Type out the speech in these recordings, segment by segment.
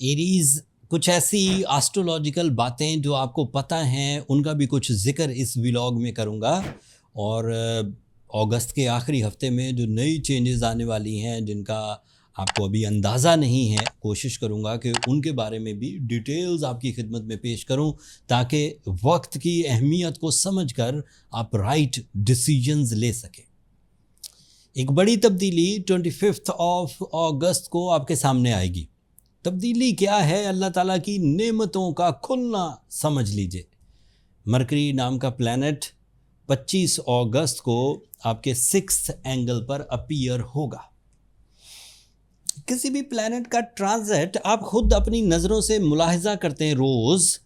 Aries, कुछ ऐसी astrological बातें जो आपको पता हैं उनका भी कुछ जिक्र इस व्लॉग में करूँगा। और अगस्त के आखिरी हफ्ते में जो नई चेंजेस आने वाली हैं जिनका आपको अभी अंदाज़ा नहीं है, कोशिश करूँगा कि उनके बारे में भी डिटेल्स आपकी खिदमत में पेश करूँ, ताकि वक्त की अहमियत को समझकर आप राइट डिसीजंस ले सकें। एक बड़ी तब्दीली 25 अगस्त को आपके सामने आएगी। तब्दीली क्या है? अल्लाह ताला की नेमतों का खुलना समझ लीजिए। मरकरी नाम का प्लैनेट 25 अगस्त को आपके 6th एंगल पर अपीयर होगा। किसी भी प्लैनेट का ट्रांजिट आप खुद अपनी नज़रों से मुलाहिजा करते हैं रोज़,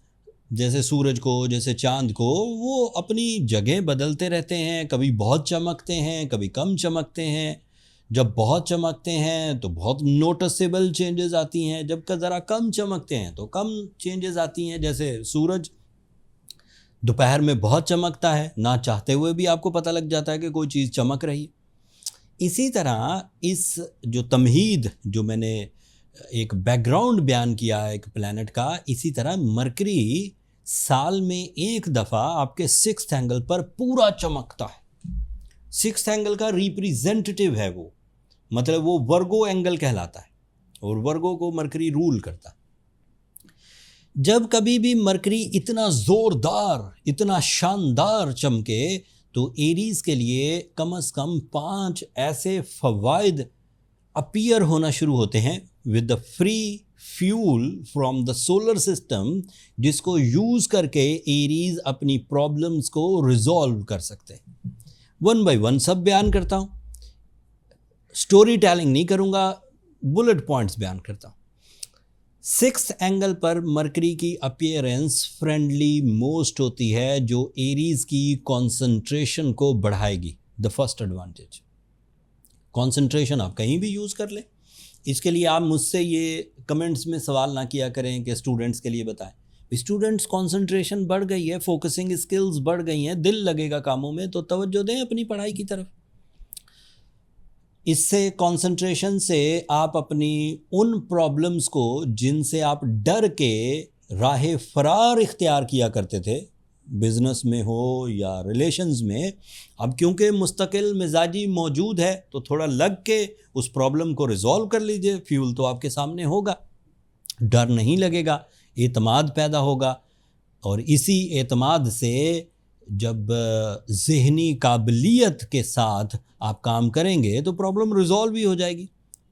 जैसे सूरज को, जैसे चांद को, वो अपनी जगह बदलते रहते हैं। कभी बहुत चमकते हैं, कभी कम चमकते हैं। जब बहुत चमकते हैं तो बहुत नोटिसेबल चेंजेस आती हैं, जब का ज़रा कम चमकते हैं तो कम चेंजेस आती हैं। जैसे सूरज दोपहर में बहुत चमकता है, ना चाहते हुए भी आपको पता लग जाता है कि कोई चीज़ चमक रही है। इसी तरह इस जो तमहीद, जो मैंने एक बैकग्राउंड बयान किया है एक प्लैनेट का, इसी तरह मरकरी साल में एक दफ़ा आपके 6th एंगल पर पूरा चमकता है। 6th एंगल का रिप्रेजेंटेटिव है वो, मतलब वो वर्गो एंगल कहलाता है और वर्गो को मरकरी रूल करता है। जब कभी भी मरकरी इतना ज़ोरदार, इतना शानदार चमके तो एरीज के लिए कम से कम 5 ऐसे फ़वाइद अपीयर होना शुरू होते हैं with the free fuel from the solar system, जिसको यूज़ करके एरीज अपनी प्रॉब्लम्स को रिजॉल्व कर सकते हैं। 1 बाय 1 सब बयान करता हूँ, स्टोरी टेलिंग नहीं करूँगा, बुलेट पॉइंट्स बयान करता हूँ। 6th एंगल पर मरकरी की अपीयरेंस फ्रेंडली मोस्ट होती है, जो एरीज की कंसंट्रेशन को बढ़ाएगी। द फर्स्ट एडवांटेज, कंसंट्रेशन आप कहीं भी यूज़ कर लें। इसके लिए आप मुझसे ये कमेंट्स में सवाल ना किया करें कि स्टूडेंट्स के लिए बताएं। स्टूडेंट्स कंसंट्रेशन बढ़ गई है, फोकसिंग स्किल्स बढ़ गई हैं, दिल लगेगा कामों में, तो तवज्जो दें अपनी पढ़ाई की तरफ। इससे कंसंट्रेशन से आप अपनी उन प्रॉब्लम्स को जिनसे आप डर के राह फरार इख्तियार किया करते थे, बिज़नेस में हो या रिलेशंस में, अब क्योंकि मुस्तकिल मिजाजी मौजूद है तो थोड़ा लग के उस प्रॉब्लम को रिजॉल्व कर लीजिए। फ्यूल तो आपके सामने होगा, डर नहीं लगेगा, एतमाद पैदा होगा। और इसी एतमाद से जब ज़हनी काबिलियत के साथ आप काम करेंगे तो प्रॉब्लम रिजॉल्व भी हो जाएगी।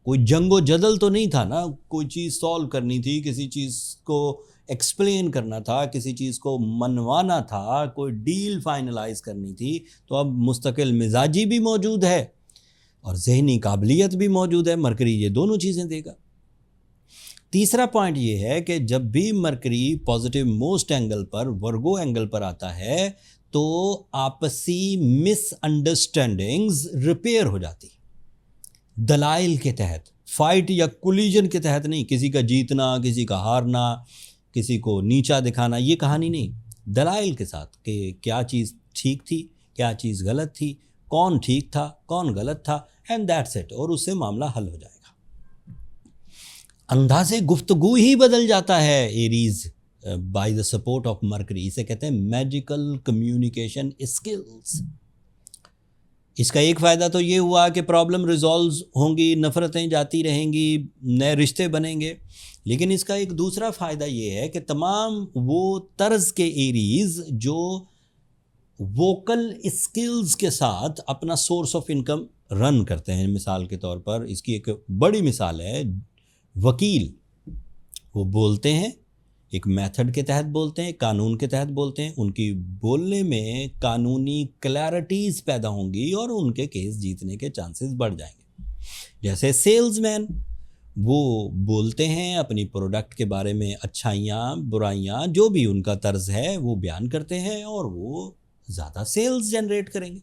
कोई जंगो जदल तो नहीं था ना, कोई चीज़ सॉल्व करनी थी, किसी चीज़ को एक्सप्लेन करना था, किसी चीज़ को मनवाना था, कोई डील फाइनलाइज करनी थी। तो अब मुस्तकिल मिजाजी भी मौजूद है और ज़हनी काबिलियत भी मौजूद है। मरकरी ये दोनों चीज़ें देगा। तीसरा पॉइंट ये है कि जब भी मरकरी पॉजिटिव मोस्ट एंगल पर, वर्गो एंगल पर आता है, तो आपसी मिसअंडरस्टैंडिंग्स रिपेयर हो जाती। दलाइल के तहत, फाइट या कोलिजन के तहत नहीं, किसी का जीतना, किसी का हारना, किसी को नीचा दिखाना, ये कहानी नहीं। दलाइल के साथ कि क्या चीज़ ठीक थी, क्या चीज़ गलत थी, कौन ठीक था, कौन गलत था, एंड दैट्स इट, और उससे मामला हल हो जाएगा। अंदाज़े गुफ्तगू ही बदल जाता है Aries by the support of mercury. इसे कहते हैं मैजिकल कम्युनिकेशन स्किल्स। इसका एक फ़ायदा तो ये हुआ कि प्रॉब्लम रिजॉल्व होंगी, नफ़रतें जाती रहेंगी, नए रिश्ते बनेंगे। लेकिन इसका एक दूसरा फ़ायदा ये है कि तमाम वो तर्ज के एरीज जो वोकल स्किल्स के साथ अपना सोर्स ऑफ इनकम रन करते हैं, मिसाल के तौर पर इसकी एक बड़ी मिसाल है वकील। वो बोलते हैं, एक मेथड के तहत बोलते हैं, कानून के तहत बोलते हैं, उनकी बोलने में कानूनी क्लैरिटीज़ पैदा होंगी और उनके केस जीतने के चांसेस बढ़ जाएंगे। जैसे सेल्समैन, वो बोलते हैं अपनी प्रोडक्ट के बारे में, अच्छाइयाँ बुराइयाँ जो भी उनका तर्ज है वो बयान करते हैं और वो ज़्यादा सेल्स जनरेट करेंगे।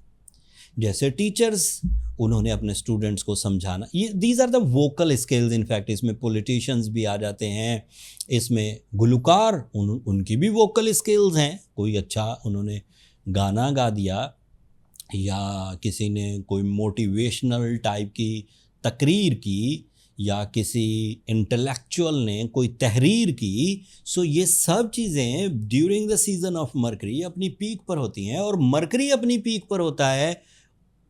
जैसे टीचर्स, उन्होंने अपने स्टूडेंट्स को समझाना, ये these are the vocal skills. In fact इसमें पॉलिटिशियंस भी आ जाते हैं, इसमें गुलकार, उनकी भी वोकल स्किल्स हैं। कोई अच्छा उन्होंने गाना गा दिया या किसी ने कोई मोटिवेशनल टाइप की तकरीर की या किसी इंटेलेक्चुअल ने कोई तहरीर की, सो ये सब चीज़ें during the season of mercury अपनी पीक पर होती हैं। और मरकरी अपनी पीक पर होता है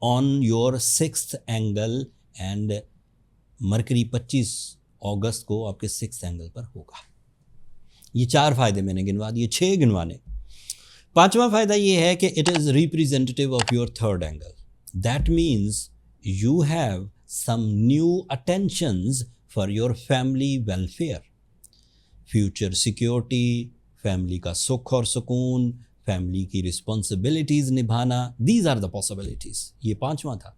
on your 6th angle, and mercury 25 अगस्त को आपके 6th एंगल पर होगा। ये 4 फायदे मैंने गिनवा दिए, 6 गिनवाने। 5वां फायदा ये है कि it is representative of your 3rd angle. That means you have some new attentions for your family welfare, future security, family का सुख और सुकून, family की responsibilities निभाना, these are the possibilities। ये 5वां था।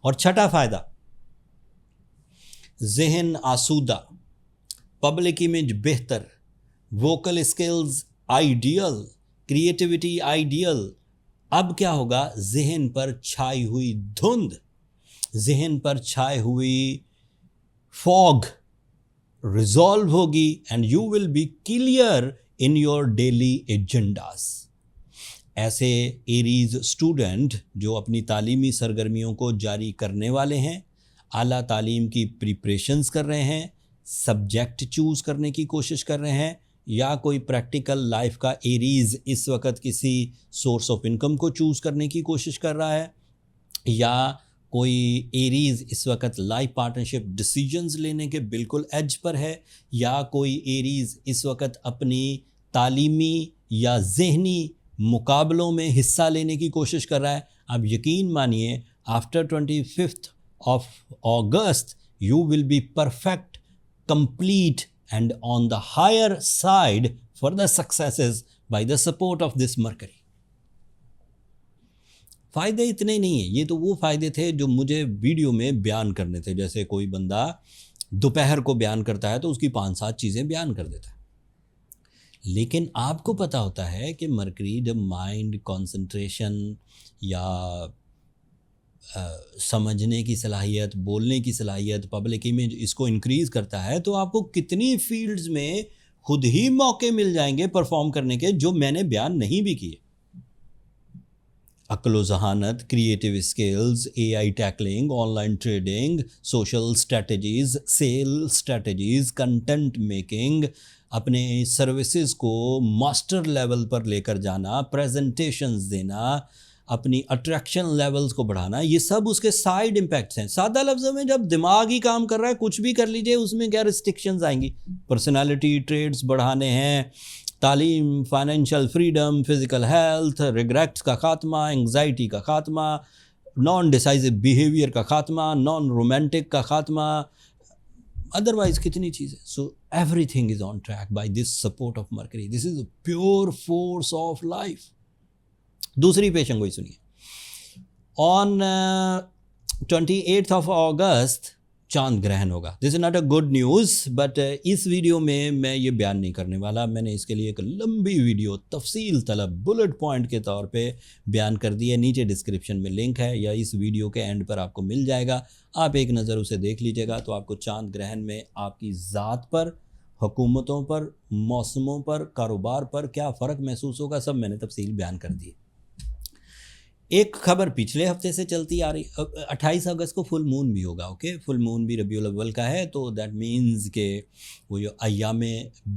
और 6ठा फायदा, ज़हन आसूदा, पब्लिक इमेज बेहतर, vocal skills ideal, creativity ideal. अब क्या होगा, ज़हन पर छाई हुई धुंध, जहन पर छाए हुई फॉग रिजॉल्व होगी, and you will be clear in your daily agendas. ऐसे एरीज स्टूडेंट जो अपनी तालीमी सरगर्मियों को जारी करने वाले हैं, आला तालीम की प्रिपरेशंस कर रहे हैं, सब्जेक्ट चूज़ करने की कोशिश कर रहे हैं, या कोई प्रैक्टिकल लाइफ का एरीज इस वक्त किसी सोर्स ऑफ इनकम को चूज़ करने की कोशिश कर रहा है, या कोई एरीज़ इस वक्त लाइफ पार्टनरशिप डिसीजंस लेने के बिल्कुल एज पर है, या कोई एरीज़ इस वक्त अपनी तालीमी या ज़हनी मुकाबलों में हिस्सा लेने की कोशिश कर रहा है। अब यकीन मानिए, after 25th of August you will be perfect, complete and on the higher side for the successes by the support of this Mercury। फ़ायदे इतने नहीं हैं, ये तो वो फ़ायदे थे जो मुझे वीडियो में बयान करने थे। जैसे कोई बंदा दोपहर को बयान करता है तो उसकी 5-7 चीज़ें बयान कर देता है, लेकिन आपको पता होता है कि मरकरी जब माइंड कंसंट्रेशन या समझने की सलाहियत, बोलने की सलाहियत, पब्लिक इमेज, इसको इंक्रीज़ करता है, तो आपको कितनी फील्ड्स में खुद ही मौके मिल जाएंगे परफॉर्म करने के, जो मैंने बयान नहीं भी किए। अक्ल ज़हानत, creative skills, AI tackling, online trading, social strategies, sale strategies, content making, अपने सर्विसेज को मास्टर लेवल पर लेकर जाना, प्रेजेंटेशंस देना, अपनी अट्रैक्शन लेवल्स को बढ़ाना, ये सब उसके साइड इम्पैक्ट्स हैं। सादा लफ्ज़ों में, जब दिमाग ही काम कर रहा है, कुछ भी कर लीजिए, उसमें क्या रिस्ट्रिक्शंस आएंगी। पर्सनालिटी ट्रेड्स बढ़ाने हैं, तालीम, financial freedom, physical health, regrets का खात्मा, एंग्जाइटी का खात्मा, नॉन डिसाइसिव बिहेवियर का खात्मा, नॉन रोमांटिक का खात्मा, अदरवाइज कितनी चीज़ें। So everything is on track by this support of mercury. This is pure force of life. दूसरी पेशन गोई सुनिए। ऑन 28th of August चांद ग्रहण होगा। This is not a good news, but इस वीडियो में मैं ये बयान नहीं करने वाला। मैंने इसके लिए एक लंबी वीडियो तफसील तलब बुलेट पॉइंट के तौर पे बयान कर दी है। नीचे डिस्क्रिप्शन में लिंक है, या इस वीडियो के एंड पर आपको मिल जाएगा। आप एक नज़र उसे देख लीजिएगा, तो आपको चांद ग्रहण में आपकी ज़ात पर, हुकूमतों पर, मौसमों पर, कारोबार पर क्या फ़र्क महसूस होगा, सब मैंने तफसील बयान कर दी। एक खबर पिछले हफ्ते से चलती आ रही, 28 अगस्त को फुल मून भी होगा। ओके, फुल मून भी रबीउल अव्वल का है, तो दैट मीन्स के वो जो अय्याम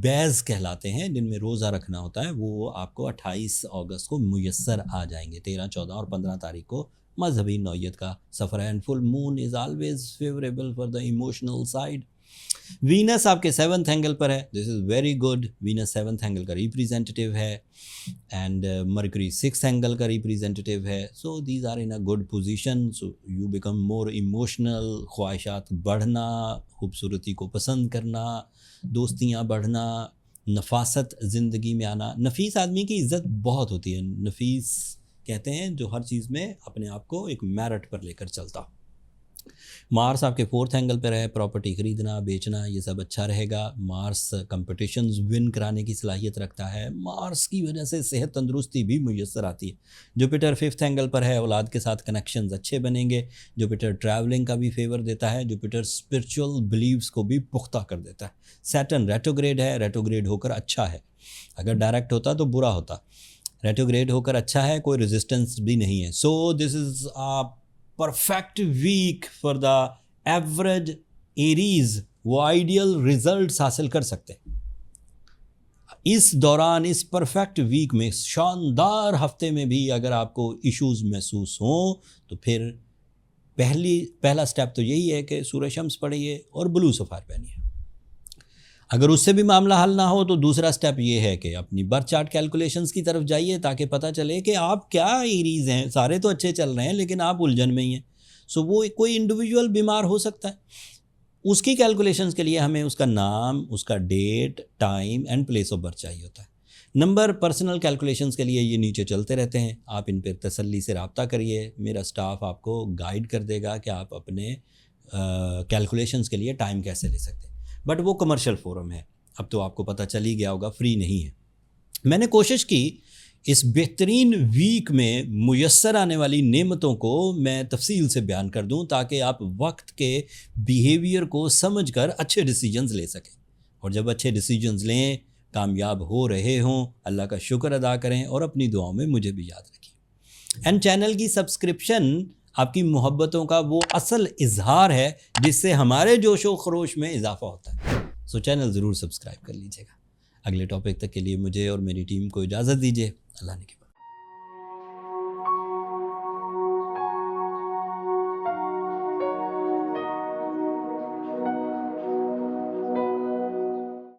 बैज़ कहलाते हैं, जिनमें रोज़ा रखना होता है, वो आपको 28 अगस्त को मुयस्सर आ जाएंगे। 13, 14 और 15 तारीख को मजहबी नौयत का सफ़र है, and full moon is always favourable for the emotional side. Venus आपके 7th एंगल पर है। This is very good. Venus 7th angle का रिप्रेजेंटेटिव है, एंड मरकरी 6th एंगल का रिप्रेजेंटेटिव है। So these are in a good position. So you become more emotional. ख्वाहिशात बढ़ना, खूबसूरती को पसंद करना, दोस्तियाँ बढ़ना, नफासत ज़िंदगी में आना। नफीस आदमी की इज़्ज़त बहुत होती है। नफीस कहते हैं जो हर चीज़ में अपने आप को एक मेरिट पर लेकर चलता। मार्स आपके 4th एंगल पर है। प्रॉपर्टी ख़रीदना, बेचना, ये सब अच्छा रहेगा। मार्स कंपटीशंस विन कराने की सलाहियत रखता है। मार्स की वजह से सेहत तंदुरुस्ती भी मुयस्सर आती है। जुपिटर 5th एंगल पर है। औलाद के साथ कनेक्शंस अच्छे बनेंगे। जुपिटर ट्रैवलिंग का भी फेवर देता है। जुपिटर स्पिरिचुअल बिलीव्स को भी पुख्ता कर देता है। सैटर्न रेट्रोग्रेड है। रेट्रोग्रेड होकर अच्छा है, अगर डायरेक्ट होता तो बुरा होता। रेट्रोग्रेड होकर अच्छा है, कोई रेजिस्टेंस भी नहीं है। So this is a perfect week for the average Aries वो आइडियल रिजल्ट्स हासिल कर सकते हैं। इस दौरान, इस परफेक्ट वीक में, शानदार हफ्ते में भी अगर आपको इश्यूज महसूस हों तो फिर पहला स्टेप तो यही है कि सूरज शम्स पढ़िए और ब्लू सफ़ार पहनिए। अगर उससे भी मामला हल ना हो तो दूसरा स्टेप ये है कि अपनी बर्थ चार्ट कैलकुलेशंस की तरफ जाइए, ताकि पता चले कि आप क्या एरीज हैं। सारे तो अच्छे चल रहे हैं लेकिन आप उलझन में ही हैं। सो वो कोई इंडिविजुअल बीमार हो सकता है, उसकी कैलकुलेशंस के लिए हमें उसका नाम, उसका date, time and place of birth चाहिए होता है। नंबर पर्सनल कैलकुलेशंस के लिए ये नीचे चलते रहते हैं, आप इन पर तसल्ली से रब्ता करिए। मेरा स्टाफ आपको गाइड कर देगा कि आप अपने कैलकुलेशंस के लिए टाइम कैसे ले सकते हैं। बट वो कमर्शियल फोरम है, अब तो आपको पता चल ही गया होगा, फ्री नहीं है। मैंने कोशिश की इस बेहतरीन वीक में मुयस्सर आने वाली नेमतों को मैं तफसील से बयान कर दूं, ताकि आप वक्त के बिहेवियर को समझकर अच्छे डिसीजंस ले सकें। और जब अच्छे डिसीजंस लें, कामयाब हो रहे हों, अल्लाह का शुक्र अदा करें और अपनी दुआओं में मुझे भी याद रखिए। एंड चैनल की सब्सक्रिप्शन आपकी मोहब्बतों का वो असल इजहार है जिससे हमारे जोश व खरोश में इजाफा होता है। सो चैनल ज़रूर सब्सक्राइब कर लीजिएगा। अगले टॉपिक तक के लिए मुझे और मेरी टीम को इजाज़त दीजिए। अल्लाह ने